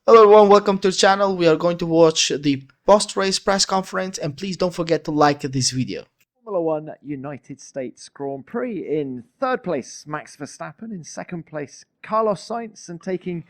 Hello everyone, welcome to the channel. We are going to watch the post-race press conference, and please don't forget to like this video. Formula One United States Grand Prix. In third place, Max Verstappen. In second place, Carlos Sainz, and taking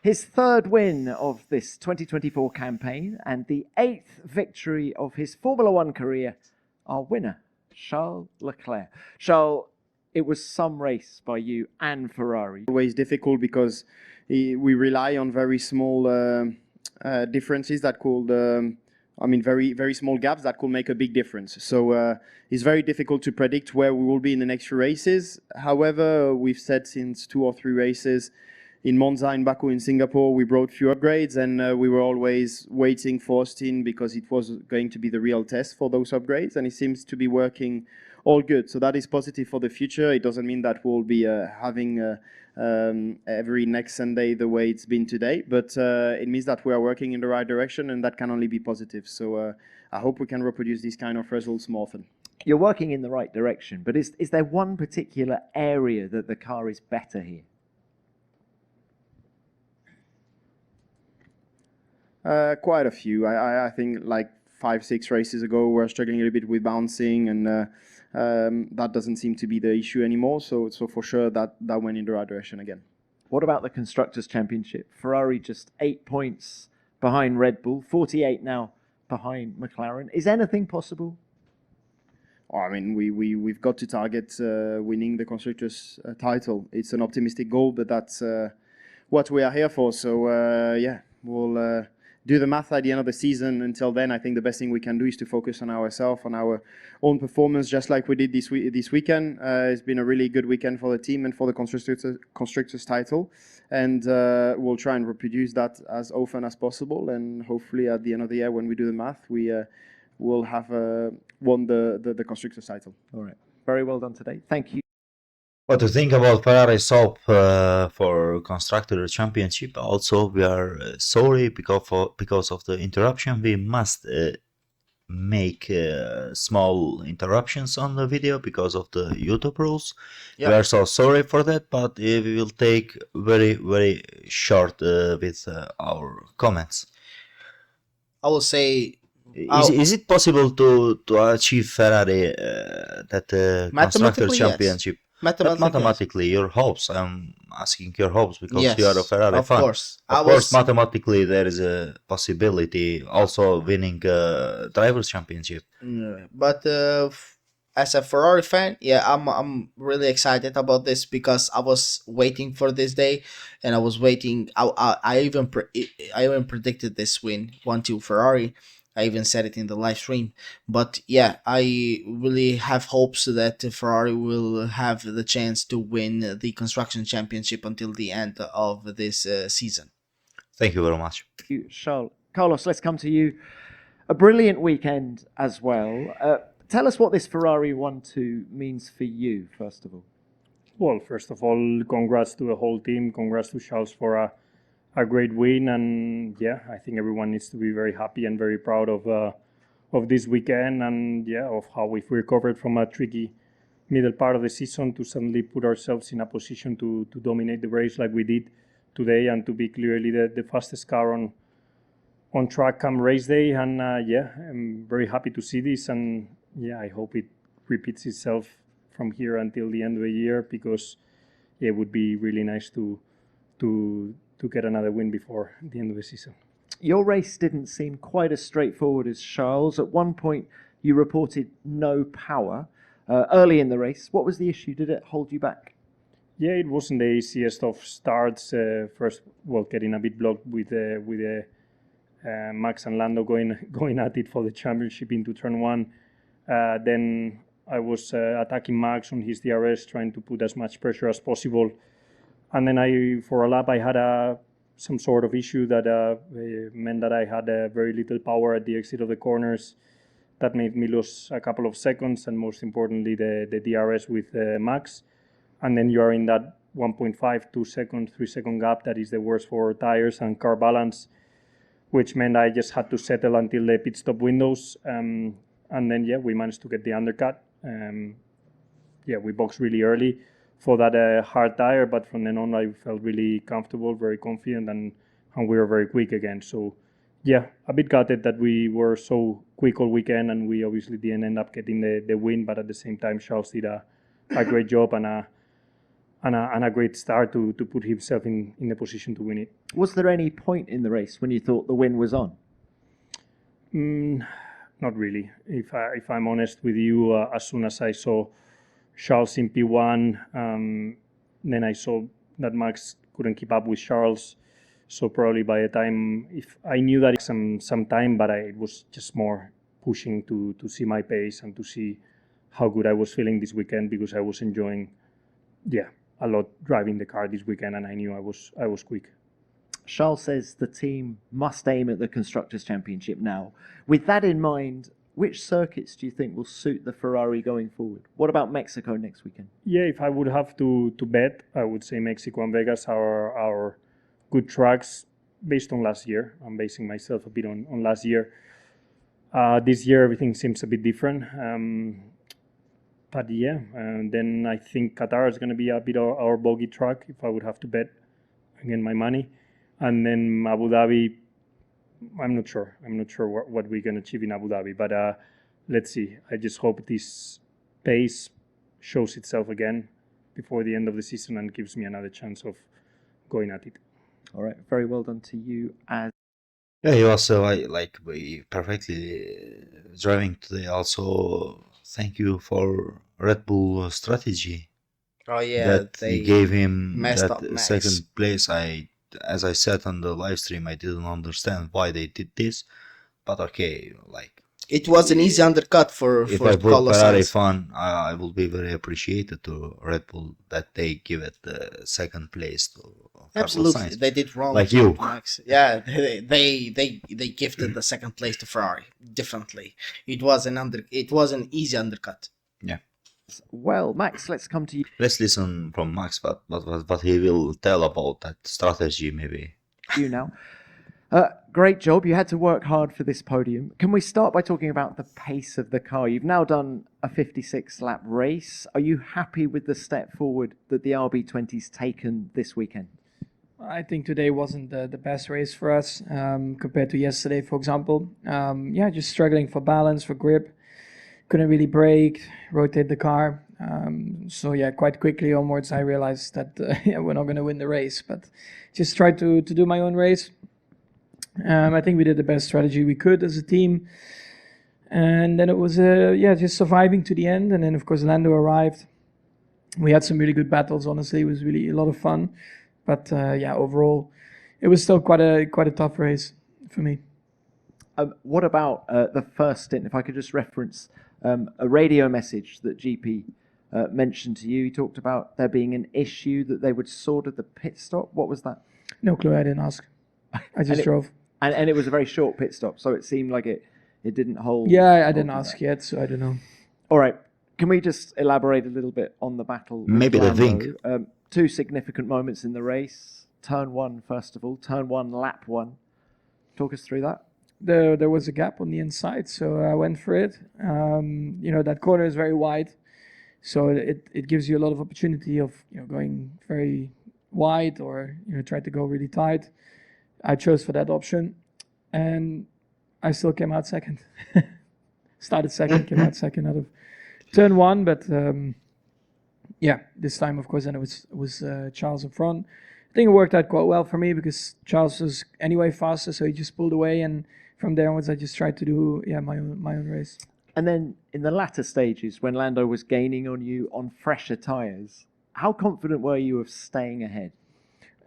his third win of this 2024 campaign and the 8th victory of his Formula One career, our winner, Charles Leclerc. Charles, it was some race by you and Ferrari. Always difficult because we rely on very small differences that could, very small gaps that could make a big difference. So it's very difficult to predict where we will be in the next few races. However, we've said since 2 or 3 races in Monza, in Baku, in Singapore, we brought few upgrades, and we were always waiting for Austin because it was going to be the real test for those upgrades, and it seems to be working all good. So that is positive for the future. It doesn't mean that we'll be having every next Sunday the way it's been today, but it means that we are working in the right direction, and that can only be positive. So I hope we can reproduce these kind of results more often. You're working in the right direction, but is there one particular area that the car is better here? Quite a few. I think like 5-6 races ago, we were struggling a little bit with bouncing, and that doesn't seem to be the issue anymore. So for sure that went in the right direction again. What about the Constructors' Championship? Ferrari just 8 points behind Red Bull, 48 now behind McLaren. Is anything possible? I mean, we've got to target winning the Constructors' title. It's an optimistic goal, but that's what we are here for. So yeah, we'll do the math at the end of the season. Until then, I think the best thing we can do is to focus on ourselves, on our own performance, just like we did this weekend. It's been a really good weekend for the team and for the constructors title, and we'll try and reproduce that as often as possible. And hopefully, at the end of the year, when we do the math, we will have won the constructors title. All right, very well done today. Thank you. What to think about Ferrari's hope for Constructor Championship? Also, we are sorry because of the interruption. We must make small interruptions on the video because of the YouTube rules. Yep. We are so sorry for that, but we will take very short with our comments. I will say, Is it possible to achieve Ferrari that Constructor Mathematically, yes. Championship? Mathematically, your hopes. I'm asking your hopes because you are a Ferrari fan. Of course, mathematically there is a possibility also winning drivers' championship. But as a Ferrari fan, yeah, I'm really excited about this because I was waiting for this day, and I was waiting. I even predicted this win 1-2 Ferrari. I even said it in the live stream. But yeah, I really have hopes that Ferrari will have the chance to win the Construction Championship until the end of this season. Thank you very much. Thank you, Charles. Carlos, let's come to you. A brilliant weekend as well. Tell us what this Ferrari 1-2 means for you, first of all. Well, first of all, congrats to the whole team. Congrats to Charles for a great win, and yeah, I think everyone needs to be very happy and very proud of this weekend, and yeah, of how we've recovered from a tricky middle part of the season to suddenly put ourselves in a position to dominate the race like we did today, and to be clearly the fastest car on track come race day. And yeah, I'm very happy to see this, and yeah, I hope it repeats itself from here until the end of the year, because yeah, it would be really nice to get another win before the end of the season. Your race didn't seem quite as straightforward as Charles. At one point, you reported no power early in the race. What was the issue? Did it hold you back? Yeah, it wasn't the easiest of starts. First, well, getting a bit blocked with Max and Lando going at it for the championship into turn 1. Then I was attacking Max on his DRS, trying to put as much pressure as possible. And then for a lap, I had some sort of issue that meant that I had very little power at the exit of the corners. That made me lose a couple of seconds, and most importantly, the DRS with Max. And then you are in that 1.5, 2 second, 3 second gap that is the worst for tires and car balance, which meant I just had to settle until the pit stop windows. And then, yeah, we managed to get the undercut. Yeah, we boxed really early for that hard tire, but from then on I felt really comfortable, very confident, and and we were very quick again. So yeah, a bit gutted that we were so quick all weekend, and we obviously didn't end up getting the win. But at the same time, Charles did a great job and a great start to put himself in the position to win it. Was there any point in the race when you thought the win was on? Not really. If I'm honest with you, as soon as I saw Charles in P1, then I saw that Max couldn't keep up with Charles. So probably by the time, if I knew that some time, but it was just more pushing to see my pace and to see how good I was feeling this weekend, because I was enjoying, a lot driving the car this weekend, and I knew I was quick. Charles says the team must aim at the Constructors' Championship now. With that in mind, which circuits do you think will suit the Ferrari going forward? What about Mexico next weekend? Yeah, if I would have to bet, I would say Mexico and Vegas are our good tracks based on last year. I'm basing myself a bit on last year. This year, everything seems a bit different. But yeah, and then I think Qatar is going to be a bit our bogey track, if I would have to bet, again, my money. And then Abu Dhabi, I'm not sure. I'm not sure what we're going to achieve in Abu Dhabi. But let's see. I just hope this pace shows itself again before the end of the season and gives me another chance of going at it. All right, very well done to you. As Yeah, you also we perfectly driving today. Also, thank you for Red Bull strategy Oh yeah, that they you gave him messed up that Max. second place. As I said on the live stream, I didn't understand why they did this, but okay, It was an easy undercut for if I put Carlos Ferrari Sainz. fan, I will be very appreciated to Red Bull that they give it the second place to Carlos Absolutely, Sainz. they did wrong. Like to you. Max. Yeah, they gifted the second place to Ferrari. Definitely, it was an easy undercut. well, Max, let's come to Let's listen from Max what he will tell about that strategy maybe. you now. Great job. You had to work hard for this podium. Can we start by talking about the pace of the car? You've now done a 56-lap race. Are you happy with the step forward that the RB20's taken this weekend? I think today wasn't the best race for us compared to yesterday, for example. Just struggling for balance, for grip. Couldn't really brake, rotate the car. Quite quickly onwards, I realized that we're not going to win the race, but just tried to do my own race. I think we did the best strategy we could as a team. And then it was, just surviving to the end. And then, of course, Lando arrived. We had some really good battles, honestly. It was really a lot of fun. But, overall, it was still quite a tough race for me. What about the first stint? If I could just reference a radio message that GP mentioned to you. He talked about there being an issue that they would sort at the pit stop. What was that? No clue, I didn't ask. I just drove. And it was a very short pit stop, so it seemed like it didn't hold. Yeah, I didn't ask yet, so I don't know. All right. Can we just elaborate a little bit on the battle? with Maybe the Lando? Vink. Two significant moments in the race. Turn 1, first of all. Turn 1, lap 1. Talk us through that. There was a gap on the inside, so I went for it. That corner is very wide, so it gives you a lot of opportunity of going very wide or try to go really tight. I chose for that option, and I still came out second. Started second, came out second out of turn 1, but this time of course then it was Charles in front. I think it worked out quite well for me because Charles was anyway faster, so he just pulled away, and from there onwards I just tried to do my own race. And then in the latter stages, when Lando was gaining on you on fresher tyres, how confident were you of staying ahead?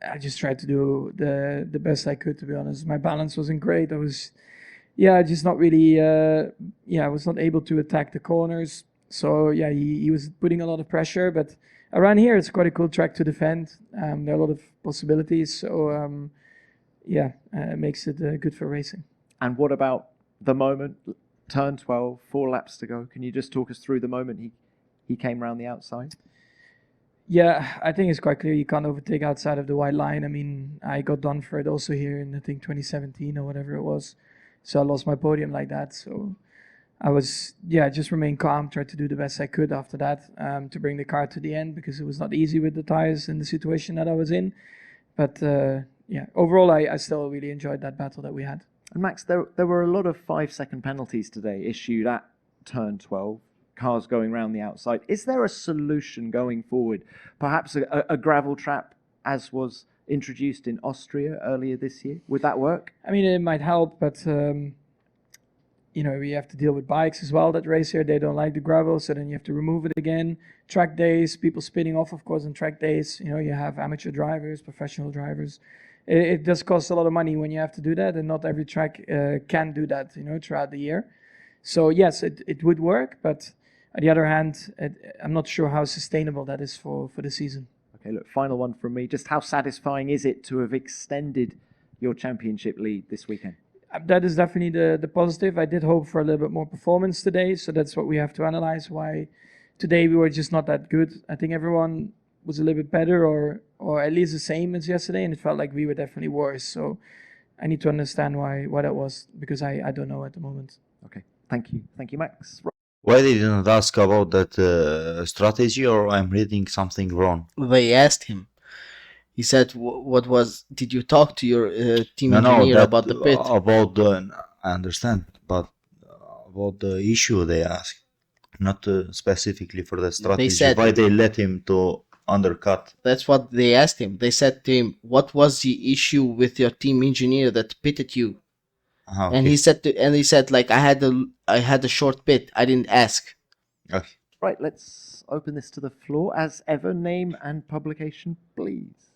I just tried to do the best I could, to be honest. My balance wasn't great. I was, just not really, I was not able to attack the corners. So, he was putting a lot of pressure. But around here, it's quite a cool track to defend. There are a lot of possibilities. So, it makes it good for racing. And what about the moment, turn 12, 4 laps to go? Can you just talk us through the moment he came around the outside? Yeah, I think it's quite clear you can't overtake outside of the white line. I mean, I got done for it also here in, I think, 2017 or whatever it was. So I lost my podium like that. So I was, just remain calm, tried to do the best I could after that to bring the car to the end because it was not easy with the tires in the situation that I was in. But, yeah, overall, I still really enjoyed that battle that we had. And Max, there were a lot of 5-second penalties today issued at turn 12, cars going round the outside. Is there a solution going forward? Perhaps a gravel trap, as was introduced in Austria earlier this year? Would that work? I mean, it might help, but we have to deal with bikes as well that race here. They don't like the gravel, so then you have to remove it again. Track days, people spinning off, of course, on track days. You have amateur drivers, professional drivers. It does cost a lot of money when you have to do that, and not every track can do that, throughout the year. So yes, it would work, but on the other hand, I'm not sure how sustainable that is for the season. Okay, look, final one from me. Just how satisfying is it to have extended your championship lead this weekend? That is definitely the positive. I did hope for a little bit more performance today, so that's what we have to analyze. Why today we were just not that good. I think everyone was a little bit better, or at least the same as yesterday, and it felt like we were definitely worse. So I need to understand why that was, because I don't know at the moment. Okay, thank you, Max. Why they didn't ask about that strategy, or I'm reading something wrong? They asked him. He said, "What was? Did you talk to your team No, engineer that about the pit?" about I understand, but about the issue they asked, not specifically for the strategy. said- Why they let him to undercut? That's what they asked him. They said to him, "What was the issue with your team engineer that pitted you?" Okay. And he said, like, I had a short pit. I didn't ask. Okay. Right, let's open this to the floor. As ever, name and publication, please.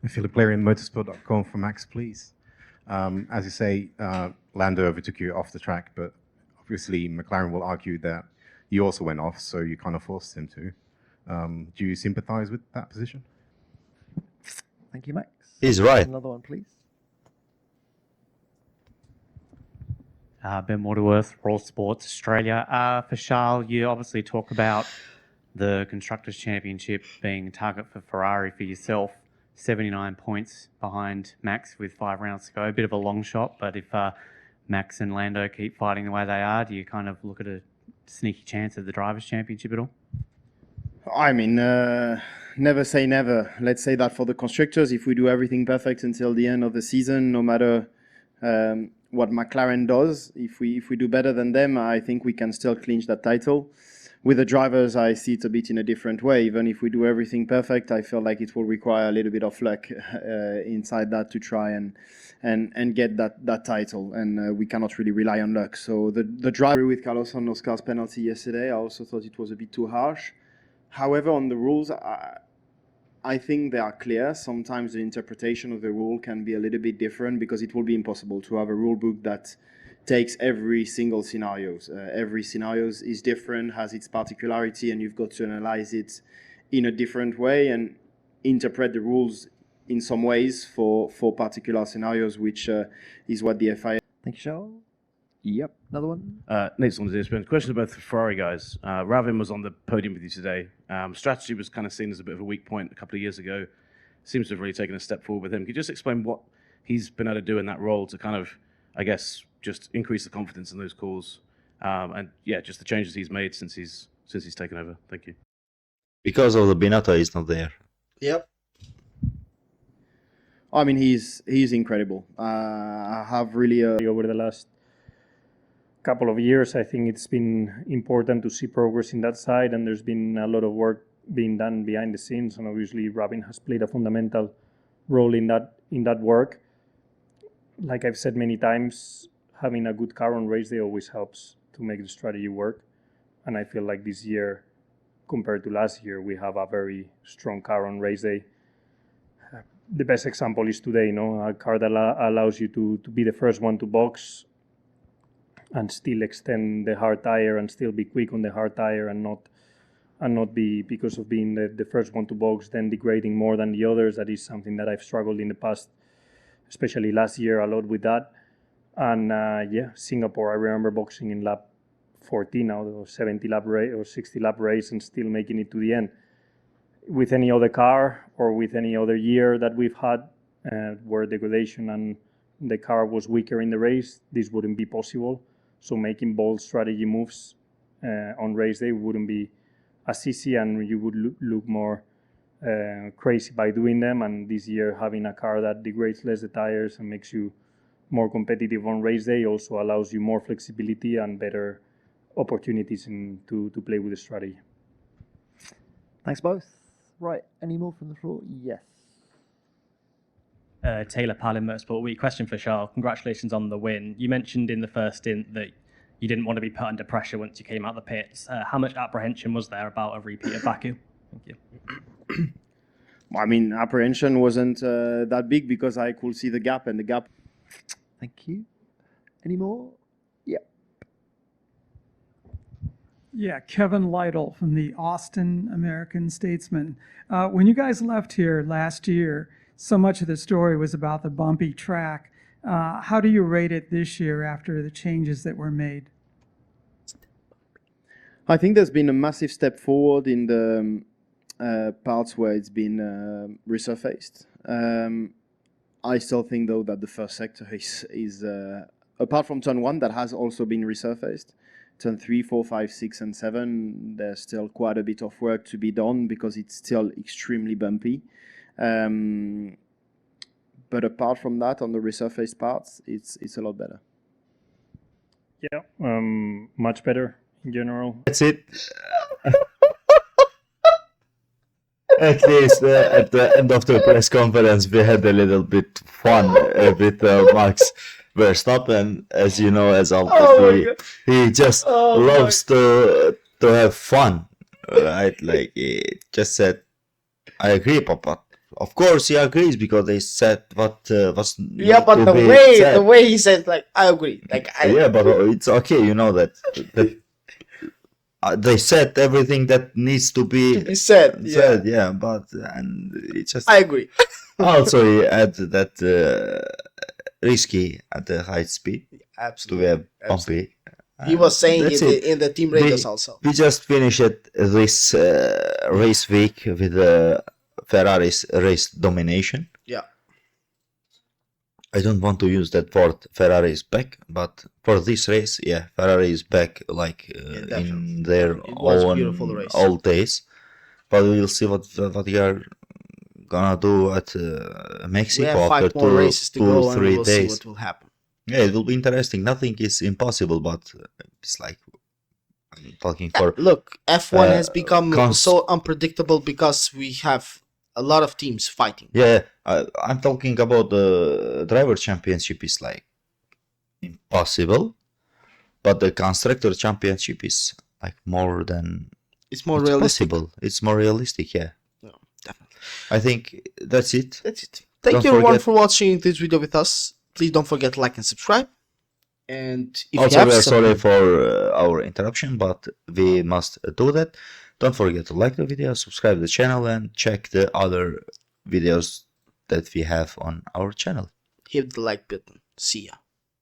Philip Larry, motorsport.com for Max, please. As you say, Lando overtook you off the track, but obviously McLaren will argue that you also went off, so you kind of forced him to. Do you sympathize with that position? Thank you, Max. He's right. Another one, please. Ben Waterworth, Royal Sports Australia. For Charles, you obviously talk about the Constructors' Championship being a target for Ferrari for yourself. 79 points behind Max with 5 rounds to go. A bit of a long shot, but if Max and Lando keep fighting the way they are, do you kind of look at a sneaky chance at the Drivers' Championship at all? I mean, never say never. Let's say that for the constructors, if we do everything perfect until the end of the season, no matter what McLaren does, if we do better than them, I think we can still clinch that title. With the drivers, I see it a bit in a different way. Even if we do everything perfect, I feel like it will require a little bit of luck inside that to try and get that title. And we cannot really rely on luck. So the driver with Carlos on Oscar's penalty yesterday, I also thought it was a bit too harsh. However, on the rules, I think they are clear. Sometimes the interpretation of the rule can be a little bit different because it will be impossible to have a rule book that takes every single scenarios. Every scenario is different, has its particularity, and you've got to analyze it in a different way and interpret the rules in some ways for particular scenarios, which is what the FIA. Thank you, Charles. Yep, another one. Next one is a question about the Ferrari guys. Ravin was on the podium with you today. Strategy was kind of seen as a bit of a weak point a couple of years ago. Seems to have really taken a step forward with him. Could you just explain what he's been able to do in that role to kind of, I guess, just increase the confidence in those calls, and yeah, just the changes he's made since he's taken over. Thank you. Because of the Binotto is not there. Yep. I mean, he's incredible. I have really Over the last couple of years, I think it's been important to see progress in that side, and there's been a lot of work being done behind the scenes, and obviously Ravin has played a fundamental role in that work. Like I've said many times, having a good car on race day always helps to make the strategy work. And I feel like this year, compared to last year, we have a very strong car on race day. The best example is today, a car that allows you to be the first one to box and still extend the hard tire and still be quick on the hard tire and not be, because of being the first one to box, then degrading more than the others. That is something that I've struggled in the past, especially last year, a lot with that. And Singapore, I remember boxing in lap 14 out of 70 lap race or 60 lap race and still making it to the end. With any other car or with any other year that we've had where degradation and the car was weaker in the race, this wouldn't be possible. So making bold strategy moves on race day wouldn't be as easy, and you would look more crazy by doing them. And this year, having a car that degrades less the tires and makes you more competitive on race day also allows you more flexibility and better opportunities to play with the strategy. Thanks both. Right, any more from the floor? Yes. Taylor Palin, Motorsport Week. Question for Charles. Congratulations on the win. You mentioned in the first stint that you didn't want to be put under pressure once you came out the pits. How much apprehension was there about a repeat of Baku? Thank you. I mean, apprehension wasn't that big because I could see the gap, and the gap. Thank you. Any more? Yeah. Yeah, Kevin Lytle from the Austin American Statesman. When you guys left here last year, so much of the story was about the bumpy track. How do you rate it this year after the changes that were made? I think there's been a massive step forward in the parts where it's been resurfaced. I still think, though, that the first sector is apart from turn 1, that has also been resurfaced. Turn 3, 4, 5, 6, and 7, there's still quite a bit of work to be done because it's still extremely bumpy. But apart from that, on the resurfaced parts, it's a lot better. Yeah, much better in general. That's it. At least at the end of the press conference, we had a little bit fun with Max Verstappen. As you know, as he just loves to have fun, right? Like he just said, "I agree, Papa." Of course, he agrees because they said what was. Yeah, but the way he said, like, I agree. Like, yeah, but it's okay. You know that they said everything that needs to be said. Yeah, but and it just. I agree. Also, he added that risky at the high speed. Absolutely. To have bumpy. He was saying in the team radios also. We just finished this race week with Ferrari's race domination. Yeah. I don't want to use that word Ferrari is back, but for this race, yeah, Ferrari is back like in their own old days. But we'll see what we are gonna do at Mexico we have after 5 more races to go, 3 and we'll days. See what will happen. Yeah, it will be interesting. Nothing is impossible, but it's like I'm talking for. Look, F1 has become so unpredictable because we have a lot of teams fighting. Yeah, I'm talking about the driver championship is like impossible, but the constructor championship is like more than. It's more realistic. Possible. It's more realistic. Yeah. No, definitely. I think that's it. That's it. Thank you everyone for watching this video with us. Please don't forget to like and subscribe. And if also, you have we are sorry for our interruption, but we must do that. Don't forget to like the video, subscribe to the channel, and check the other videos that we have on our channel. Hit the like button. See ya.